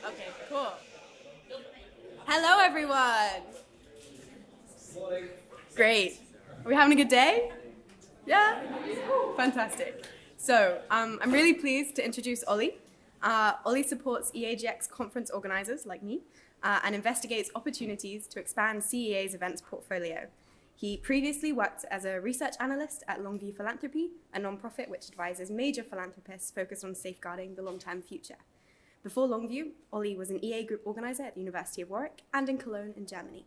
Okay, cool. Hello, everyone. Great. Are we having a good day? Yeah? Fantastic. So, I'm really pleased to introduce Ollie. Ollie supports EAGX conference organizers like me and investigates opportunities to expand CEA's events portfolio. He previously worked as a research analyst at Longview Philanthropy, a nonprofit which advises major philanthropists focused on safeguarding the long-term future. Before Longview, Ollie was an EA group organizer at the University of Warwick and in Cologne in Germany.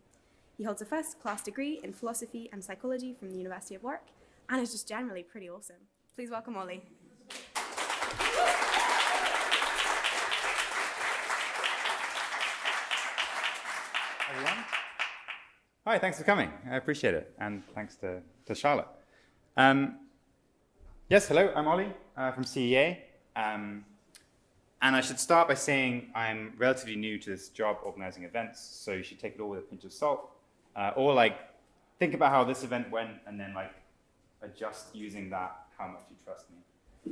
He holds a first-class degree in philosophy and psychology from the University of Warwick and is just generally pretty awesome. Please welcome Ollie. Everyone. Hi, thanks for coming. I appreciate it. And thanks to Charlotte. Yes, hello, I'm Ollie from CEA. And I should start by saying I'm relatively new to this job organizing events, so you should take it all with a pinch of salt. Or think about how this event went and then adjust using that how much you trust me.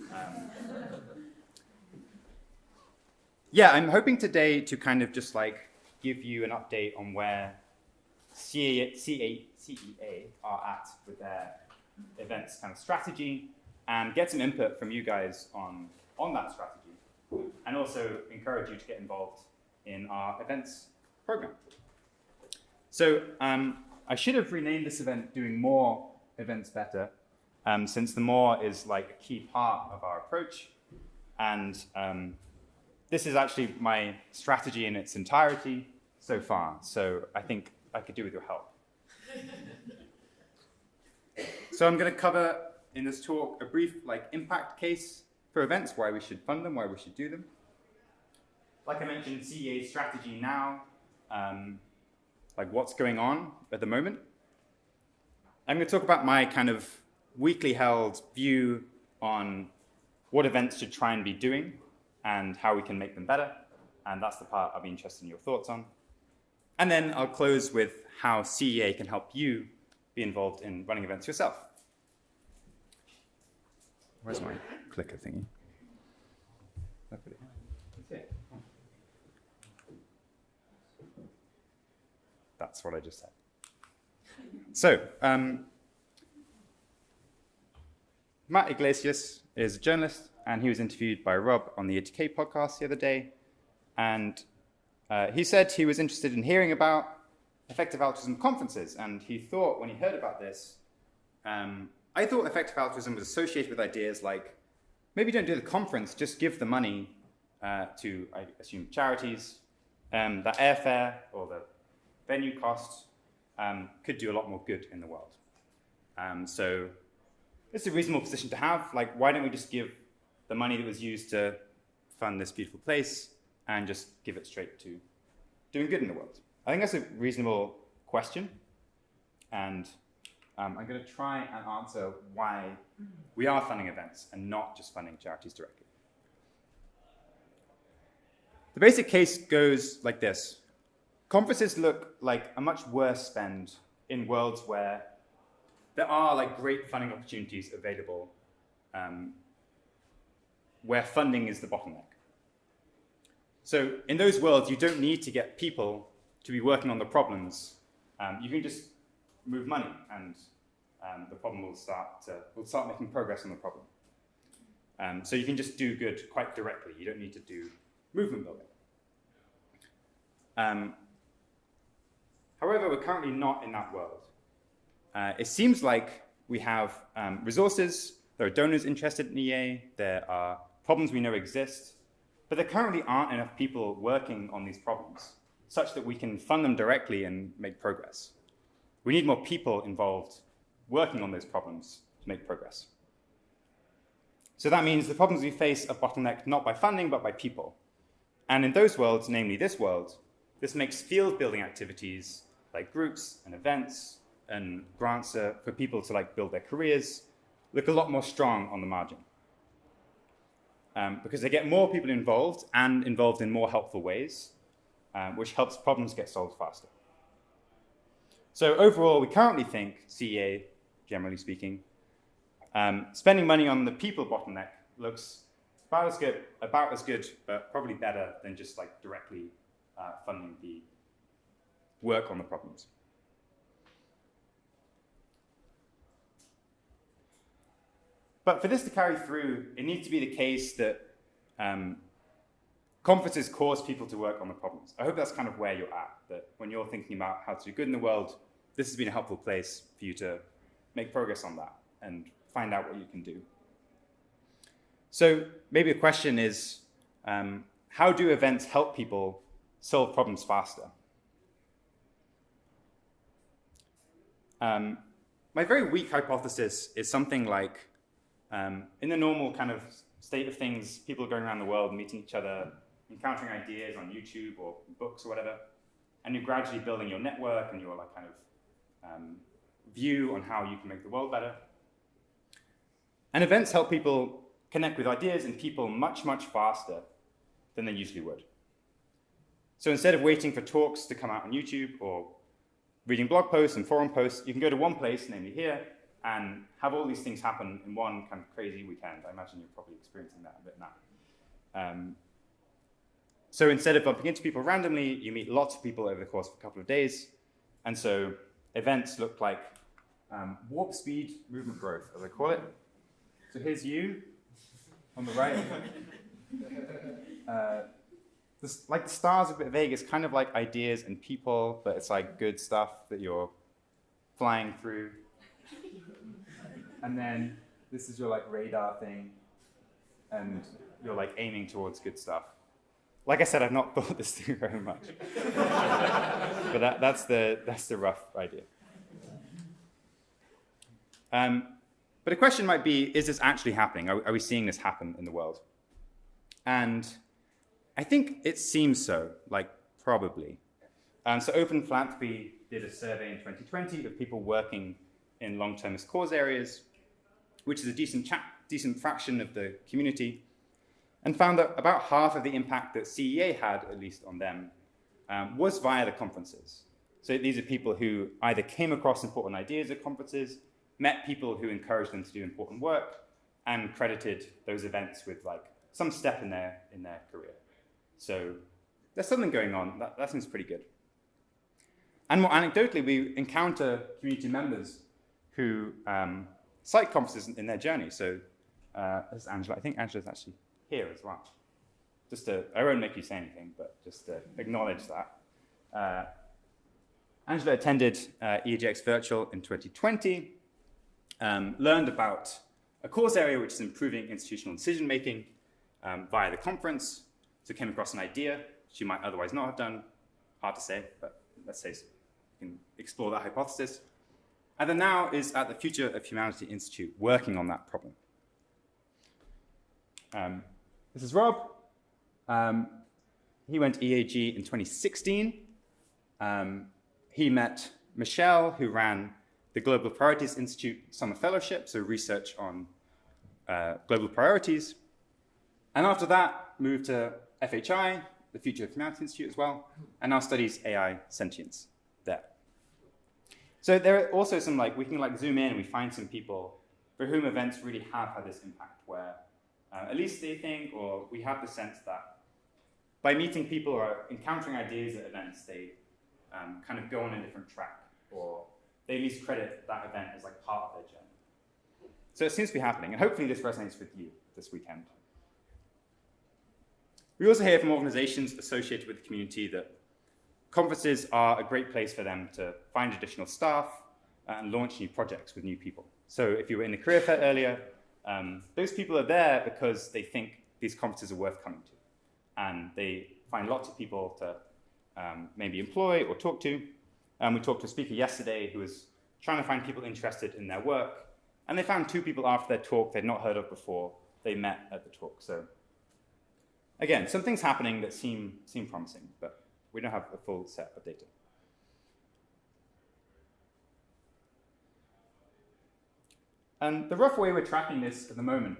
Yeah, I'm hoping today to kind of just give you an update on where CEA are at with their events kind of strategy and get some input from you guys on that strategy, and also encourage you to get involved in our events program. So I should have renamed this event Doing More Events Better, since the more is a key part of our approach. And this is actually my strategy in its entirety so far, so I think I could do with your help. So I'm going to cover in this talk a brief impact case for events, why we should fund them, why we should do them. Like I mentioned, CEA's strategy now, what's going on at the moment. I'm going to talk about my kind of weakly held view on what events should try and be doing and how we can make them better. And that's the part I'll be interested in your thoughts on. And then I'll close with how CEA can help you be involved in running events yourself. Where's my clicker thingy? That's what I just said. So, Matt Iglesias is a journalist, and he was interviewed by Rob on the EAGK podcast the other day. And he said he was interested in hearing about effective altruism conferences, and he thought when he heard about this, I thought effective altruism was associated with ideas like, maybe don't do the conference, just give the money to, I assume, charities. That airfare or the venue costs could do a lot more good in the world. So it's a reasonable position to have. Why don't we just give the money that was used to fund this beautiful place and just give it straight to doing good in the world? I think that's a reasonable question. And I'm going to try and answer why we are funding events and not just funding charities directly. The basic case goes like this. Conferences look like a much worse spend in worlds where there are great funding opportunities available, where funding is the bottleneck. So in those worlds, you don't need to get people to be working on the problems. You can just move money, and the problem will start making progress on the problem. So you can just do good quite directly. You don't need to do movement building. However, we're currently not in that world. It seems like we have resources, there are donors interested in EA, there are problems we know exist, but there currently aren't enough people working on these problems such that we can fund them directly and make progress. We need more people involved working on those problems to make progress. So that means the problems we face are bottlenecked not by funding, but by people. And in those worlds, namely this world, this makes field building activities like groups and events and grants for people to build their careers look a lot more strong on the margin. Because they get more people involved and involved in more helpful ways, which helps problems get solved faster. So overall, we currently think CEA, generally speaking, spending money on the people bottleneck looks about as good, but probably better than just like directly funding the work on the problems. But for this to carry through, it needs to be the case that conferences cause people to work on the problems. I hope that's kind of where you're at, that when you're thinking about how to do good in the world, this has been a helpful place for you to make progress on that and find out what you can do. So maybe a question is, how do events help people solve problems faster? My very weak hypothesis is something like, in the normal kind of state of things, people are going around the world, meeting each other, encountering ideas on YouTube or books or whatever, and you're gradually building your network and your like kind of view on how you can make the world better. And events help people connect with ideas and people much, much faster than they usually would. So instead of waiting for talks to come out on YouTube or reading blog posts and forum posts, you can go to one place, namely here, and have all these things happen in one kind of crazy weekend. I imagine you're probably experiencing that a bit now. So instead of bumping into people randomly, you meet lots of people over the course of a couple of days. And so events look like warp speed movement growth, as I call it. So here's you on the right. Like the stars of Vegas, kind of like ideas and people, but it's like good stuff that you're flying through. And then this is your like radar thing, and you're like aiming towards good stuff. Like I said, I've not thought this through very much, but that's the rough idea. But a question might be: is this actually happening? Are we seeing this happen in the world? And I think it seems so, like probably. So Open Philanthropy did a survey in 2020 of people working in long-termist cause areas, which is a decent fraction of the community, and found that about half of the impact that CEA had, at least on them, was via the conferences. So these are people who either came across important ideas at conferences, met people who encouraged them to do important work, and credited those events with like some step in their career. So there's something going on. That seems pretty good. And more anecdotally, we encounter community members who cite conferences in their journey. So this is Angela. I think Angela's actually here as well. I won't make you say anything, but just to acknowledge that. Angela attended EAGX Virtual in 2020, learned about a course area which is improving institutional decision-making via the conference. So came across an idea she might otherwise not have done. Hard to say, but let's say you can explore that hypothesis. And then now is at the Future of Humanity Institute working on that problem. This is Rob. He went to EAG in 2016. He met Michelle, who ran the Global Priorities Institute Summer Fellowship, so research on global priorities. And after that, moved to FHI, the Future of Humanity Institute as well, and now studies AI sentience there. So there are also some, we can zoom in and we find some people for whom events really have had this impact, where at least they think, or we have the sense that by meeting people or encountering ideas at events, they kind of go on a different track, or they at least credit that event as part of their journey. So it seems to be happening, and hopefully this resonates with you this weekend. We also hear from organizations associated with the community that conferences are a great place for them to find additional staff and launch new projects with new people. So if you were in the career fair earlier, those people are there because they think these conferences are worth coming to. And they find lots of people to maybe employ or talk to. We talked to a speaker yesterday who was trying to find people interested in their work. And they found 2 people after their talk they'd not heard of before they met at the talk. So again, some things happening that seem promising, but we don't have a full set of data. And the rough way we're tracking this at the moment,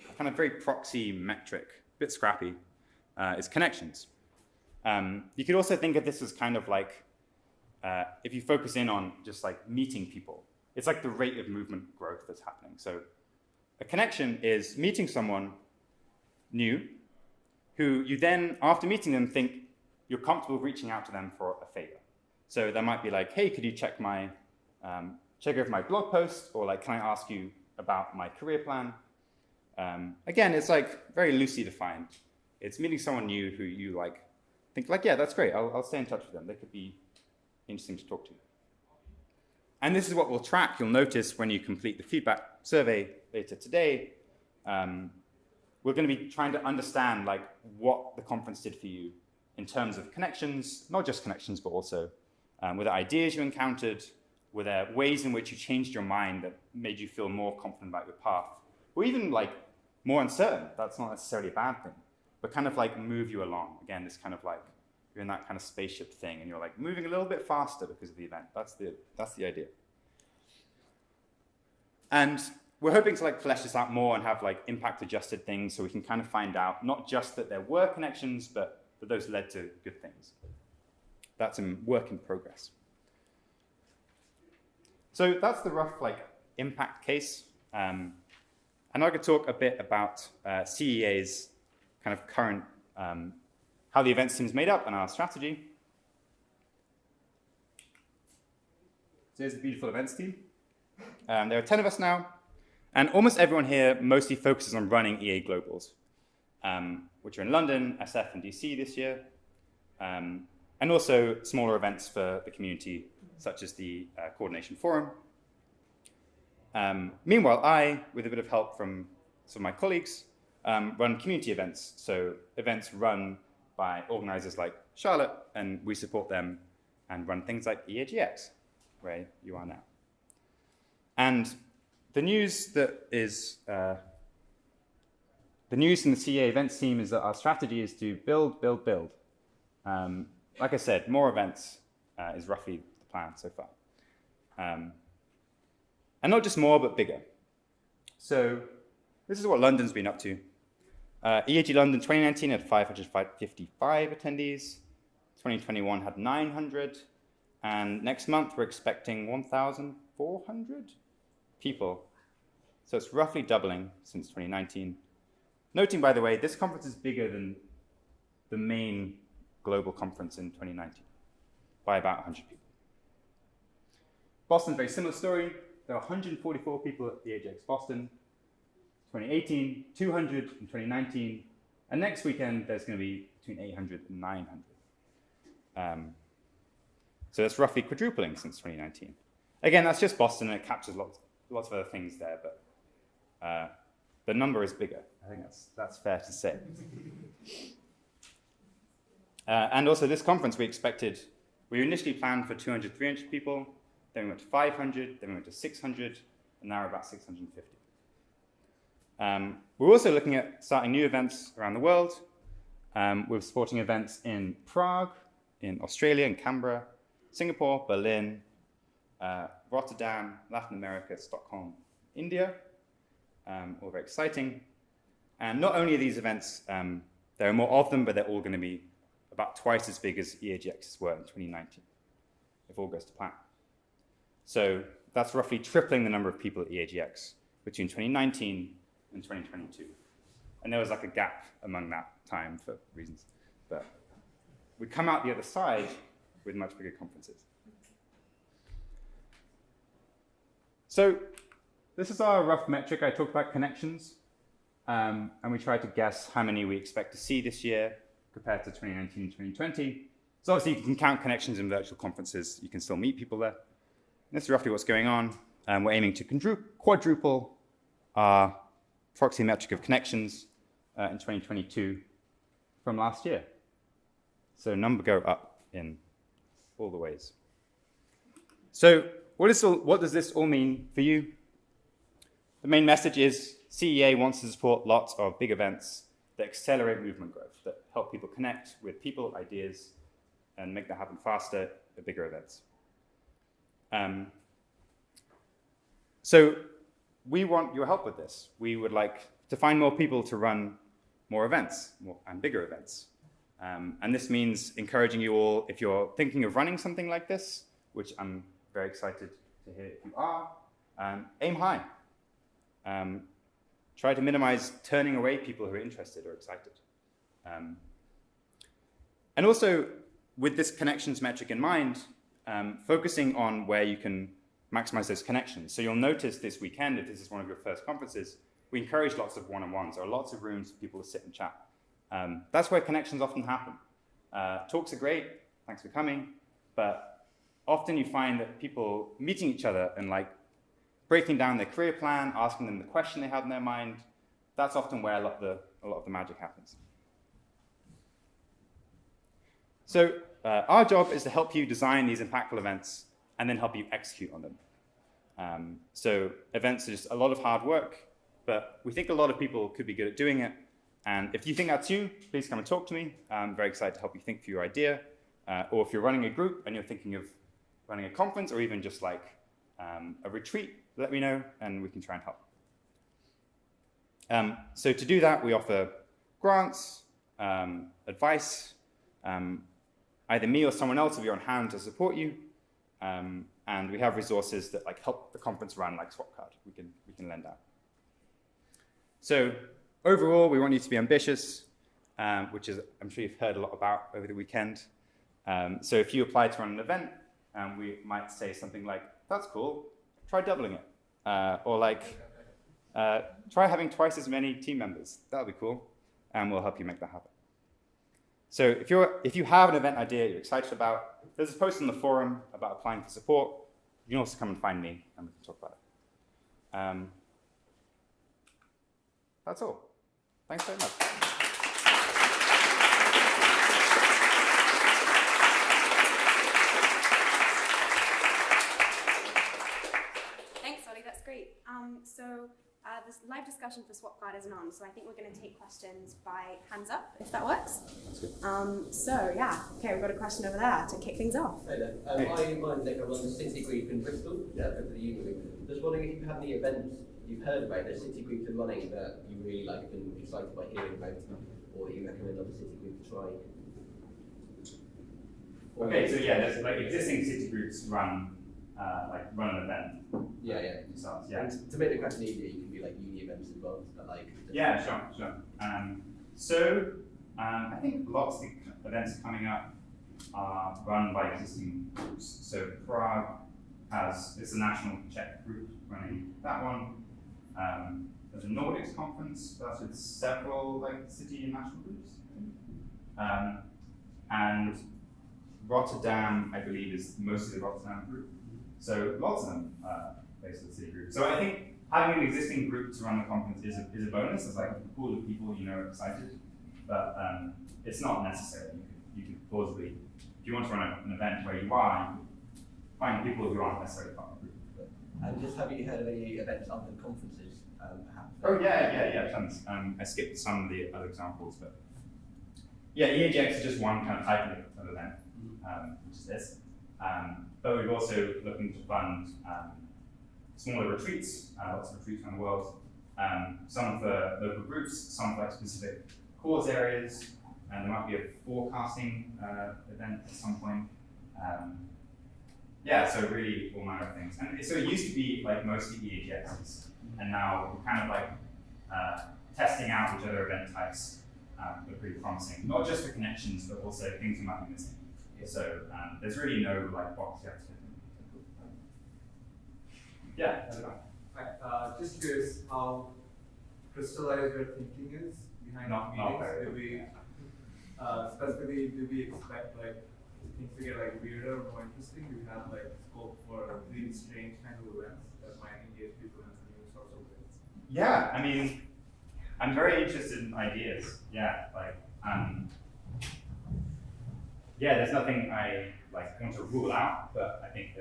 a kind of very proxy metric, a bit scrappy, is connections. You could also think of this as kind of if you focus in on just meeting people, it's the rate of movement growth that's happening. So a connection is meeting someone new, who you then, after meeting them, think you're comfortable reaching out to them for a favor. So they might be like, hey, could you check over my blog post, or like, can I ask you about my career plan? Again, it's like very loosely defined. It's meeting someone new who you like think like, yeah, that's great. I'll stay in touch with them. They could be interesting to talk to. And this is what we'll track. You'll notice when you complete the feedback survey later today, we're going to be trying to understand like what the conference did for you in terms of connections, not just connections, but also were there ideas you encountered, were there ways in which you changed your mind that made you feel more confident about your path, or even like more uncertain. That's not necessarily a bad thing, but kind of like move you along. Again, this kind of like you're in that kind of spaceship thing and you're like moving a little bit faster because of the event. That's the idea. And we're hoping to like flesh this out more and have like impact adjusted things so we can kind of find out not just that there were connections, but that those led to good things. That's a work in progress. So that's the rough like impact case. And I could talk a bit about CEA's kind of current, how the events team is made up and our strategy. So here's the beautiful events team. There are 10 of us now, and almost everyone here mostly focuses on running EA Globals, which are in London, SF, and DC this year, and also smaller events for the community, such as the Coordination Forum. Meanwhile, I, with a bit of help from some of my colleagues, run community events, so events run by organizers like Charlotte, and we support them and run things like EAGX, where you are now. And the news that is, the news from the CEA events team is that our strategy is to build, build, build. Like I said, more events is roughly the plan so far. And not just more, but bigger. So this is what London's been up to. EAG London 2019 had 555 attendees. 2021 had 900. And next month, we're expecting 1,400 people. So it's roughly doubling since 2019. Noting, by the way, this conference is bigger than the main global conference in 2019 by about 100 people. Boston, very similar story. There were 144 people at the EAGx Boston. 2018, 200 in 2019. And next weekend, there's going to be between 800 and 900. So that's roughly quadrupling since 2019. Again, that's just Boston, and it captures lots of other things there, but the number is bigger. I think that's fair to say. And also this conference, we initially planned for 200, 300 people, then we went to 500, then we went to 600, and now we're about 650. We're also looking at starting new events around the world. We're supporting events in Prague, in Australia, in Canberra, Singapore, Berlin, Rotterdam, Latin America, Stockholm, India. All very exciting. And not only are these events, there are more of them, but they're all going to be about twice as big as EAGX's were in 2019, if all goes to plan. So that's roughly tripling the number of people at EAGX between 2019 and 2022. And there was like a gap among that time for reasons. But we come out the other side with much bigger conferences. So this is our rough metric. I talked about connections, and we tried to guess how many we expect to see this year compared to 2019 and 2020. So obviously you can count connections in virtual conferences. You can still meet people there. And this is roughly what's going on. We're aiming to quadruple our proxy metric of connections in 2022 from last year. So number go up in all the ways. So what does this all mean for you? The main message is CEA wants to support lots of big events that accelerate movement growth, that help people connect with people, ideas, and make that happen faster at bigger events. So we want your help with this. We would like to find more people to run more events and bigger events. And this means encouraging you all, if you're thinking of running something like this, which I'm very excited to hear if you are, aim high. try to minimize turning away people who are interested or excited. And also, with this connections metric in mind, focusing on where you can maximize those connections. So you'll notice this weekend, if this is one of your first conferences, we encourage lots of one-on-ones. There are lots of rooms for people to sit and chat. That's where connections often happen. Talks are great, thanks for coming, but often you find that people meeting each other and like breaking down their career plan, asking them the question they have in their mind, that's often where a lot of the magic happens. So our job is to help you design these impactful events and then help you execute on them. So events are just a lot of hard work, but we think a lot of people could be good at doing it. And if you think that's you, please come and talk to me. I'm very excited to help you think through your idea. Or if you're running a group and you're thinking of running a conference or even just like a retreat, let me know and we can try and help. So to do that, we offer grants, advice. Either me or someone else will be on hand to support you. And we have resources that like help the conference run, like SwapCard, we can lend out. So overall, we want you to be ambitious, which is, I'm sure you've heard a lot about over the weekend. So if you apply to run an event, we might say something like, that's cool, try doubling it. Or like, try having twice as many team members. That'll be cool, and we'll help you make that happen. So if you have an event idea you're excited about, there's a post on the forum about applying for support. You can also come and find me, and we can talk about it. That's all. Thanks very much. Thanks, Ollie. That's great. So this live discussion for SwapCard isn't on, so I think we're going to take questions by hands up, if that works. That's good. So yeah, okay, we've got a question over there to kick things off. Hi there. I'm Nick. I run the City Group in Bristol, for the U Group. Just wondering if you have any events you've heard about that City Groups are running that you really like and excited by hearing about, or that you recommend other City Groups try. Okay, so yeah, there's like existing city groups run an event. Yeah. Themselves, yeah. And to make the question easier, you can be like uni events as well. Yeah, sure. I think lots of the events coming up are run by existing groups. So Prague it's a national Czech group running that one. There's a Nordics conference that's with several like city and national groups. And Rotterdam, I believe, is mostly the Rotterdam group. So lots of them based on the city group. So I think having an existing group to run the conference is a bonus. It's like a pool of people are excited, but it's not necessary. You can plausibly, if you want to run an event where you are, you find people who aren't necessarily part of the group. And just have you heard of any events other than conferences, perhaps? Oh yeah, tons. I skipped some of the other examples, but yeah, EAGX is just one kind of type of event, which is this. But we're also looking to fund smaller retreats, lots of retreats around the world. Some for local groups, some for like specific cause areas, and there might be a forecasting event at some point. So really all manner of things. And so it used to be like mostly EAGXs, and now we're kind of like testing out which other event types are pretty promising, not just for connections, but also things we might be missing. So there's really no like box you have to fit in. Yeah, that's about. Hi, just curious how crystallized your thinking is behind meetings. Specifically, do we expect like things to get like weirder or more interesting? Do we have like scope for really strange kind of events that might engage people in new sorts of ways? Yeah, I mean, I'm very interested in ideas. There's nothing I want to rule out, but I think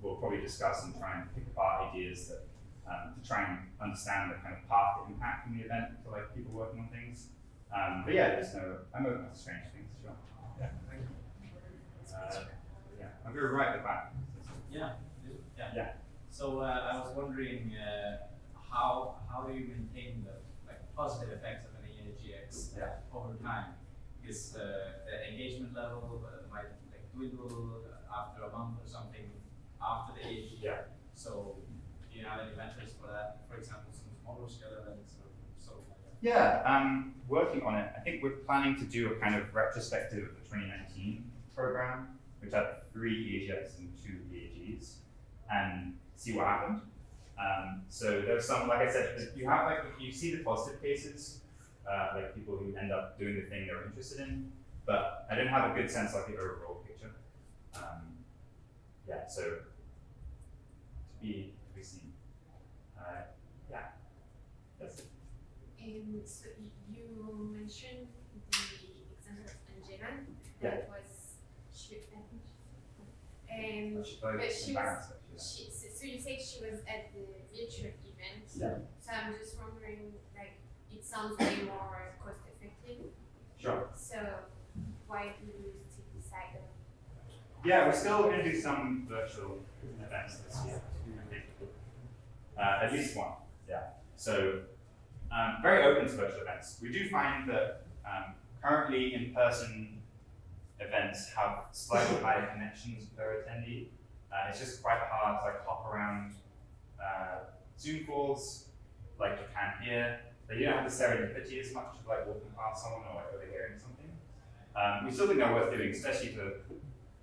we'll probably discuss and try and pick apart ideas that to try and understand the kind of path of impact in the event for people working on things. I'm open to strange things, sure. Yeah. Thank you. I'm going right at the back. Yeah. So I was wondering how do you maintain the positive effects of an EAGX over time? Because the engagement level might dwindle after a month or something after the age. Yeah. So do you have any metrics for that? For example, some smaller scale events. Yeah, working on it. I think we're planning to do a kind of retrospective of the 2019 program, which had 3 EAGX and 2 EAGs, and see what happened. So there's some, like I said, you have like, you see the positive cases, like people who end up doing the thing they're interested in, but I didn't have a good sense of the overall picture. Yeah, so to be seen. Yeah, that's it. So you mentioned the example of Angela that was but she was so you say she was at the virtual event. Yeah. So I'm just wondering, like, it sounds way more cost effective. Sure. So why do you still decide on? Yeah, we're still going to do some virtual events this year, I think. At least one, yeah. So, very open to virtual events. We do find that currently in-person events have slightly higher connections per attendee. It's just quite hard to like hop around Zoom calls like you can here. Like, you don't have the serendipity as much of like walking past someone or like overhearing something. We still think they're worth doing, especially for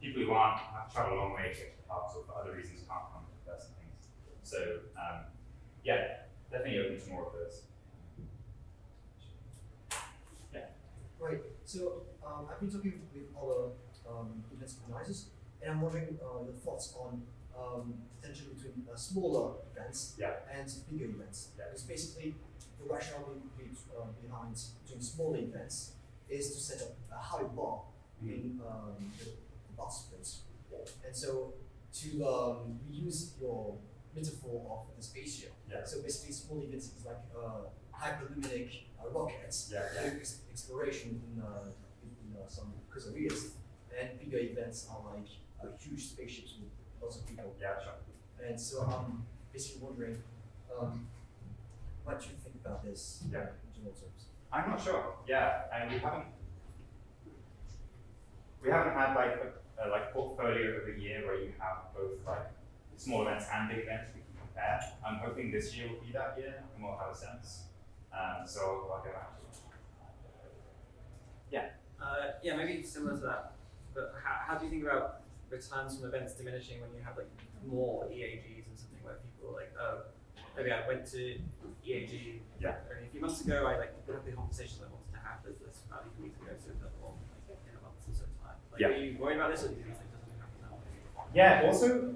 people who have traveled a long way to get to pubs or for other reasons can't come to person things. So yeah, definitely open to more of those. Yeah. Right. So I've been talking with other events organizers, and I'm wondering your thoughts on the tension between smaller events and bigger events. Yeah. Because basically, the rationale behind doing smaller events is to set up a high bar in the participants. And so to reuse your metaphor of the spaceship. So basically, small events is like hyperlumic rockets doing exploration in some areas, and bigger events are like huge spaceships with lots of people. Yeah, sure. And so I'm basically wondering what you think about this in general terms. I'm not sure. Yeah, and we haven't had like a like portfolio of a year where you have both like small events and big events we can compare. I'm hoping this year will be that year and we'll have a sense. So I'll go back to it. Yeah, maybe similar to that. But how do you think about returns from events diminishing when you have like more EAGs and something where people are like, oh, maybe I went to EAG only a few months ago. I like had the conversations I wanted to have. There's this value for me to go to another one like in a month or so time. Like, are you worried about this, or do you think it doesn't happen now? Yeah. Also,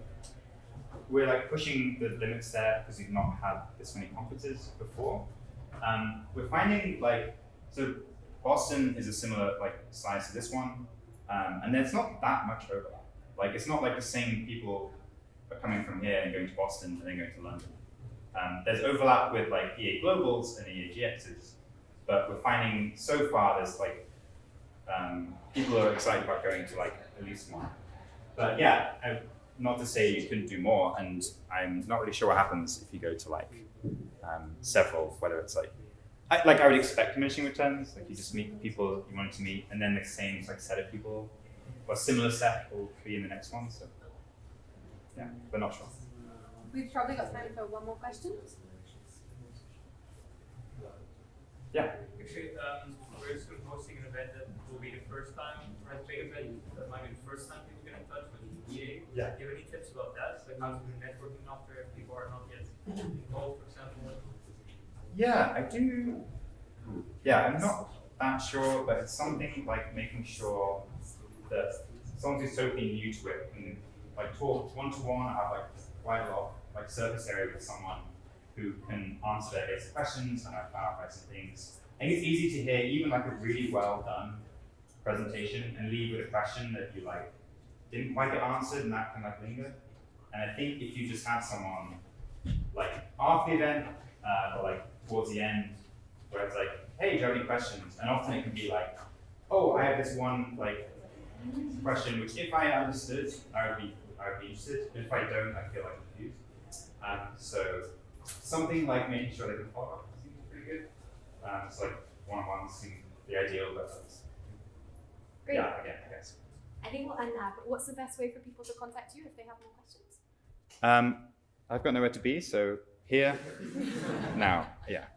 we're like pushing the limits there because we've not had this many conferences before. We're finding like Boston is a similar like size to this one, and there's not that much overlap. Like it's not like the same people are coming from here and going to Boston and then going to London. There's overlap with like EA Globals and EAGXs, but we're finding so far there's like people are excited about going to like at least one. But yeah, not to say you couldn't do more, and I'm not really sure what happens if you go to like several, whether it's like I would expect diminishing returns, like you just meet the people you wanted to meet, and then the same like set of people, or similar set will be in the next one. So yeah, but not sure. We've probably got time for one more question. Yeah. Actually, we're just hosting an event that will be the first time, or a big event that might be the first time people get in touch with EA. Yeah. Do you have any tips about that? Like how to do networking after if people are not yet involved, for example? Yeah, I do. Yeah, I'm not that sure, but it's something like making sure that someone who's totally new to it can like talk one-to-one, have like quite a lot like surface area with someone who can answer their basic questions and like clarify some things. I think it's easy to hear even like a really well done presentation and leave with a question that you like didn't quite get answered and that can like linger. And I think if you just have someone like after the event or like towards the end where it's like, hey, do you have any questions? And often it can be like, oh, I have this one like question which if I understood, I would be interested. But if I don't, I feel like confused. So something like making sure they can follow up seems pretty good. So like one-on-ones seem the ideal, but Great. yeah, again, I guess. I think we'll end there, but what's the best way for people to contact you if they have more questions? I've got nowhere to be, so here, now, yeah.